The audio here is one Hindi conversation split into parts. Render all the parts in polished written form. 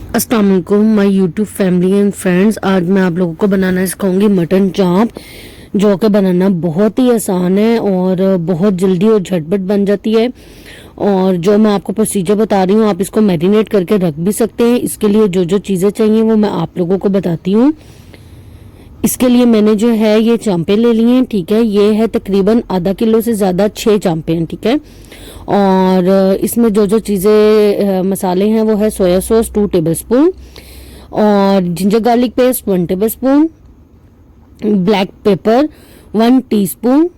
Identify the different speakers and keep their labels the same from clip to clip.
Speaker 1: अस्सलाम वालेकुम my YouTube family and friends. आज मैं आप लोगों को बनाना सिखाऊंगी मटन चाप, जो कि बनाना बहुत ही आसान है और बहुत जल्दी और झटपट बन जाती है। और जो मैं आपको प्रोसीजर बता रही हूँ, आप इसको मैरिनेट करके रख भी सकते हैं। इसके लिए जो जो चीज़ें चाहिए वो मैं आप लोगों को बताती हूँ। इसके लिए मैंने जो है ये चांपे ले लिए हैं, ठीक है। ये है तकरीबन आधा किलो से ज़्यादा 6 चांपे हैं, ठीक है। और इसमें जो जो चीज़ें मसाले हैं वो है सोया सॉस 2 टेबलस्पून, और ginger garlic paste 1 tablespoon, black pepper 1 teaspoon,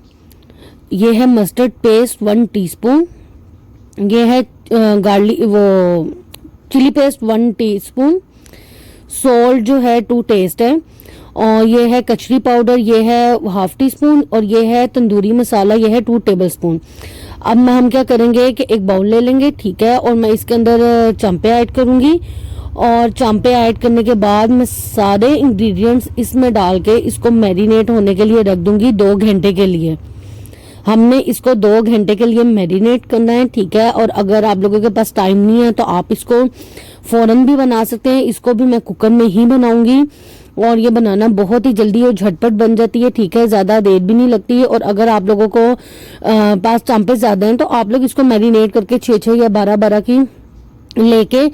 Speaker 1: ये है मस्टर्ड पेस्ट 1 टीस्पून, ये है गार्लिक वो चिली पेस्ट 1 टीस्पून, सॉल्ट जो है 2 टेस्ट है, और ये है कचरी पाउडर, ये है 1/2 टीस्पून, और ये है तंदूरी मसाला, ये है 2 टेबलस्पून। अब हम क्या करेंगे कि एक बाउल ले लेंगे, ठीक है, और मैं इसके अंदर चांपे ऐड करूंगी। और चांपे ऐड करने के बाद मैं सारे इंग्रेडिएंट्स इसमें डाल के इसको मैरिनेट होने के लिए रख दूंगी 2 घंटे के लिए। हमने इसको 2 घंटे के लिए मैरिनेट करना है, ठीक है। और अगर आप लोगों के पास टाइम नहीं है तो आप इसको फौरन भी बना सकते हैं। इसको भी मैं कुकर में ही बनाऊंगी और ये बनाना बहुत ही जल्दी और झटपट बन जाती है, ठीक है। ज्यादा देर भी नहीं लगती है। और अगर आप लोगों को पास चांपे ज्यादा हैं तो आप लोग इसको मैरिनेट करके 6 या 12 की लेके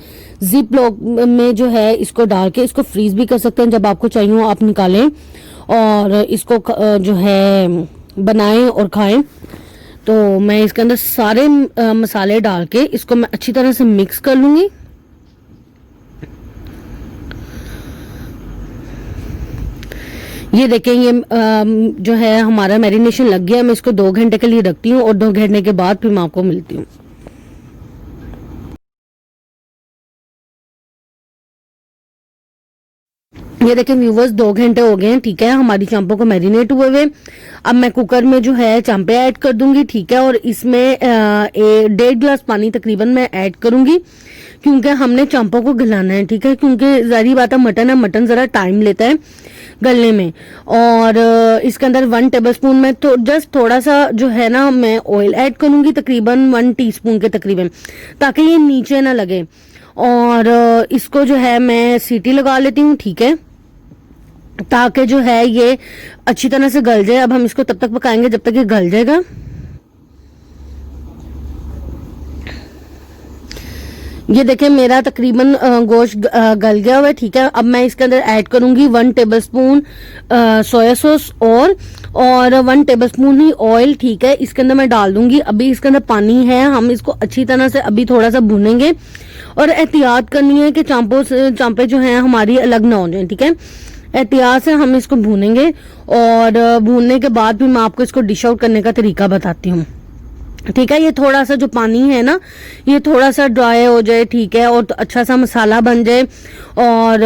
Speaker 1: जिप लॉक में जो है इसको डाल के इसको फ्रीज भी कर सकते हैं। जब आपको चाहिए हो आप निकालें और इसको जो है बनाएं और खाएं। तो मैं इसके अंदर सारे मसाले डाल के इसको मैं अच्छी तरह से मिक्स कर लूंगी। ये देखें, ये जो है हमारा मैरिनेशन लग गया। मैं इसको 2 घंटे के लिए रखती हूँ और 2 घंटे के बाद फिर मैं आपको मिलती हूँ। ये देखें व्यूवर्स, 2 घंटे हो गए हैं, ठीक है, हमारी चांपों को मैरिनेट हुए हुए। अब मैं कुकर में जो है चांपे ऐड कर दूंगी, ठीक है। और इसमें 1.5 गिलास पानी तकरीबन मैं ऐड करूंगी, क्योंकि हमने चांपों को गलाना है, ठीक है। क्योंकि जारी बात है, मटन है, मटन जरा टाइम लेता है गलने में। और इसके अंदर 1 टेबलस्पून में तो जस्ट थोड़ा सा जो है ना मैं ऑयल ऐड करूंगी, तकरीबन 1 टीस्पून के तकरीबन, ताकि ये नीचे ना लगे। और इसको जो है मैं सीटी लगा लेती हूँ, ठीक है, ताकि जो है ये अच्छी तरह से गल जाए। अब हम इसको तब तक पकाएंगे जब तक ये गल जाएगा। ये देखें मेरा तकरीबन गोश्त गल गया हुआ है, ठीक है। अब मैं इसके अंदर ऐड करूंगी 1 टेबलस्पून सोया सॉस और 1 टेबलस्पून ही ऑयल, ठीक है, इसके अंदर मैं डाल दूंगी। अभी इसके अंदर पानी है, हम इसको अच्छी तरह से अभी थोड़ा सा भूनेंगे। और एहतियात करनी है कि चांपे जो हैं हमारी अलग ना हो जाए, ठीक है। एहतियात से हम इसको भूनेंगे और भूनने के बाद भी मैं आपको इसको डिश आउट करने का तरीका बताती हूँ, ठीक है। ये थोड़ा सा जो पानी है ना, ये थोड़ा सा ड्राई हो जाए, ठीक है, और तो अच्छा सा मसाला बन जाए। और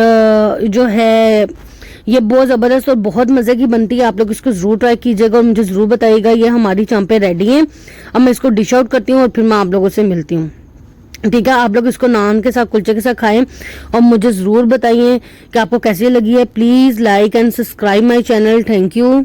Speaker 1: जो है ये बहुत ज़बरदस्त और बहुत मज़े की बनती है। आप लोग इसको ज़रूर ट्राई कीजिएगा और मुझे ज़रूर बताइएगा। ये हमारी चांपे रेडी हैं। अब मैं इसको डिश आउट करती हूँ और फिर मैं आप लोगों से मिलती हूँ, ठीक है। आप लोग इसको नान के साथ, कुलचे के साथ खाएं और मुझे ज़रूर बताइए कि आपको कैसी लगी है। Please like and subscribe my channel. Thank you.